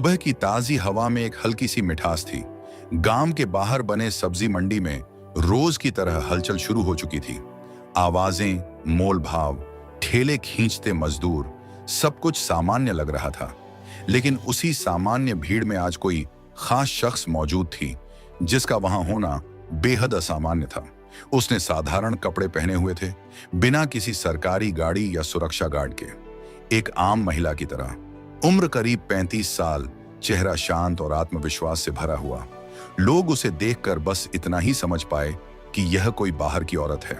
सुबह की ताजी हवा में एक हल्की सी मिठास थी। गांव के बाहर बने सब्जी मंडी में रोज की तरह हलचल शुरू हो चुकी थी। आवाजें, मोल भाव, ठेले खींचते मजदूर, सब कुछ सामान्य लग रहा था। लेकिन उसी सामान्य भीड़ में आज कोई खास शख्स मौजूद थी जिसका वहां होना बेहद असामान्य था। उसने साधारण कपड़े पहने हुए थे, बिना किसी सरकारी गाड़ी या सुरक्षा गार्ड के। एक आम महिला की तरह। उम्र करीब 35 साल, चेहरा शांत और आत्मविश्वास से भरा हुआ। लोग उसे देखकर बस इतना ही समझ पाए कि यह कोई बाहर की औरत है।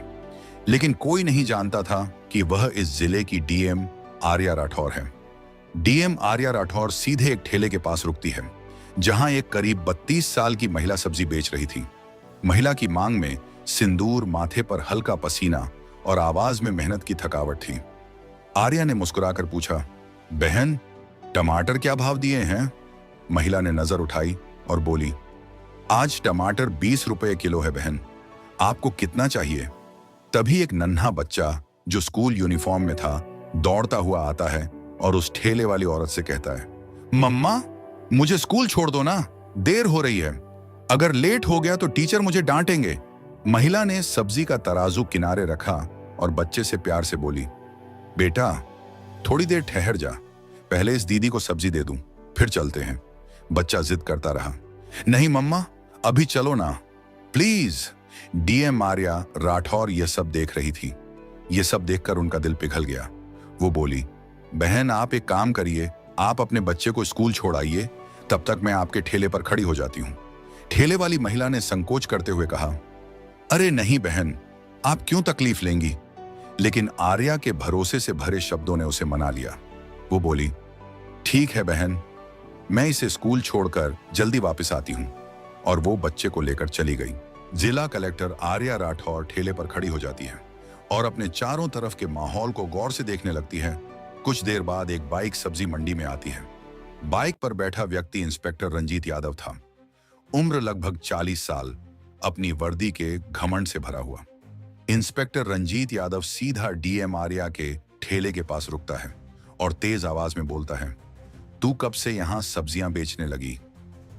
लेकिन कोई नहीं जानता था कि वह इस जिले की डीएम आर्या राठौर है। डीएम आर्या राठौर सीधे एक ठेले के पास रुकती है, जहां एक करीब 32 साल की महिला सब्जी बेच रही थी। महिला की मांग में सिंदूर, माथे पर हल्का पसीना और आवाज में मेहनत की थकावट थी। आर्या ने मुस्कुराकर पूछा, बहन, टमाटर क्या भाव दिए हैं? महिला ने नजर उठाई और बोली, आज टमाटर 20 रुपए किलो है बहन, आपको कितना चाहिए? तभी एक नन्हा बच्चा जो स्कूल यूनिफॉर्म में था दौड़ता हुआ आता है और उस ठेले वाली औरत से कहता है, मम्मा, मुझे स्कूल छोड़ दो ना, देर हो रही है। अगर लेट हो गया तो टीचर मुझे डांटेंगे। महिला ने सब्जी का तराजू किनारे रखा और बच्चे से प्यार से बोली, बेटा, थोड़ी देर ठहर जा, पहले इस दीदी को सब्जी दे दूं, फिर चलते हैं। बच्चा जिद करता रहा, नहीं मम्मा, अभी चलो ना प्लीज। डीएम आर्या राठौर यह सब देख रही थी। यह सब देखकर उनका दिल पिघल गया। वो बोली, बहन, आप एक काम करिए, आप अपने बच्चे को स्कूल छोड़ आइए, तब तक मैं आपके ठेले पर खड़ी हो जाती हूं। ठेले वाली महिला ने संकोच करते हुए कहा, अरे नहीं बहन, आप क्यों तकलीफ लेंगी? लेकिन आर्या के भरोसे से भरे शब्दों ने उसे मना लिया। वो बोली, ठीक है बहन, मैं इसे स्कूल छोड़कर जल्दी वापस आती हूं। और वो बच्चे को लेकर चली गई। जिला कलेक्टर आर्या राठौर ठेले पर खड़ी हो जाती है और अपने चारों तरफ के माहौल को गौर से देखने लगती है। कुछ देर बाद एक बाइक सब्जी मंडी में आती है। बाइक पर बैठा व्यक्ति इंस्पेक्टर रंजीत यादव था। उम्र लगभग 40 साल, अपनी वर्दी के घमंड से भरा हुआ। इंस्पेक्टर रंजीत यादव सीधा डीएम आर्या के ठेले के पास रुकता है और तेज आवाज में बोलता है, तू कब से यहां सब्जियां बेचने लगी?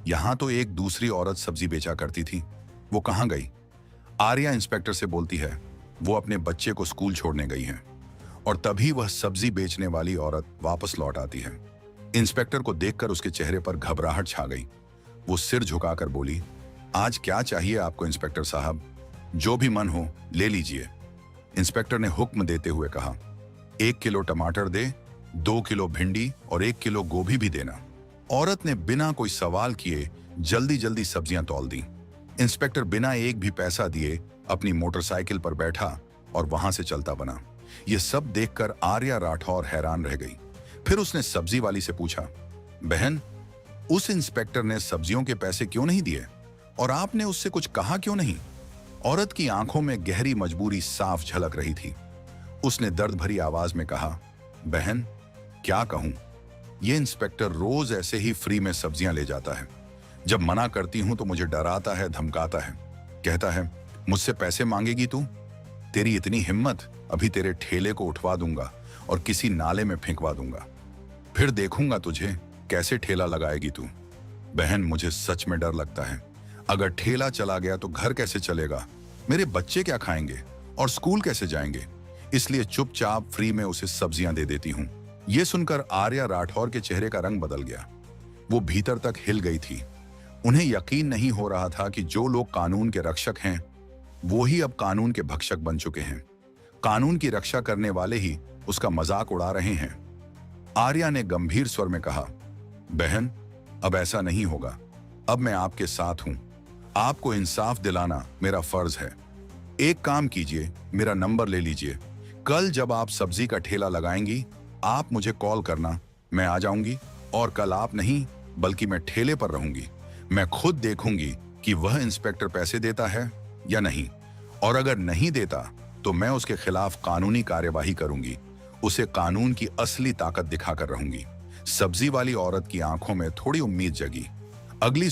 यहां तो एक दूसरी औरत सब्जी बेचा करती थी, वो कहां गई? आर्या इंस्पेक्टर से बोलती है, वो अपने बच्चे को स्कूल छोड़ने गई है। और तभी वह सब्जी बेचने वाली औरत वापस लौट आती है। इंस्पेक्टर को देखकर उसके चेहरे पर घबराहट छा गई। वो सिर झुकाकर बोली, आज क्या चाहिए आपको इंस्पेक्टर साहब? जो भी मन हो ले लीजिए। इंस्पेक्टर ने हुक्म देते हुए कहा, 1 किलो टमाटर दे, 2 किलो भिंडी और 1 किलो गोभी भी देना। औरत ने बिना कोई सवाल किए जल्दी जल्दी सब्जियां तौल दी। इंस्पेक्टर बिना एक भी पैसा दिए अपनी मोटरसाइकिल पर बैठा और वहां से चलता बना। यह सब देखकर आर्या राठौर हैरान रह गई। फिर उसने सब्जी वाली से पूछा, बहन, उस इंस्पेक्टर ने सब्जियों के पैसे क्यों नहीं दिए और आपने उससे कुछ कहा क्यों नहीं? औरत की आंखों में गहरी मजबूरी साफ झलक रही थी। उसने दर्द भरी आवाज में कहा, बहन, क्या कहूं, यह इंस्पेक्टर रोज ऐसे ही फ्री में सब्जियां ले जाता है। जब मना करती हूं तो मुझे डराता है, धमकाता है, कहता है मुझसे पैसे मांगेगी तू? तेरी इतनी हिम्मत, अभी तेरे ठेले को उठवा दूंगा और किसी नाले में फेंकवा दूंगा, फिर देखूंगा तुझे कैसे ठेला लगाएगी तू। बहन, मुझे सच में डर लगता है। अगर ठेला चला गया तो घर कैसे चलेगा? मेरे बच्चे क्या खाएंगे और स्कूल कैसे जाएंगे? इसलिए चुपचाप फ्री में उसे सब्जियां दे देती हूं। यह सुनकर आर्या राठौर के चेहरे का रंग बदल गया। वो भीतर तक हिल गई थी। उन्हें यकीन नहीं हो रहा था कि जो लोग कानून के रक्षक हैं, वो ही अब कानून के भक्षक बन चुके हैं। कानून की रक्षा करने वाले ही उसका मजाक उड़ा रहे हैं। आर्या ने गंभीर स्वर में कहा, बहन, अब ऐसा नहीं होगा। अब मैं आपके साथ हूं। आपको इंसाफ दिलाना मेरा फर्ज है। एक काम कीजिए, मेरा नंबर ले लीजिए। कल जब आप सब्जी का ठेला लगाएंगी, आप मुझे कॉल करना, मैं आ जाऊंगी। और कल आप नहीं, बल्कि मैं ठेले पर रहूंगी। मैं खुद देखूंगी कि वह इंस्पेक्टर पैसे देता है या नहीं, और अगर नहीं देता तो मैं उसके खिलाफ कानूनी कार्यवाही करूंगी। उसे कानून की असली ताकत दिखाकर रहूंगी। सब्जी वाली औरत की आंखों में थोड़ी उम्मीद जगी। अगली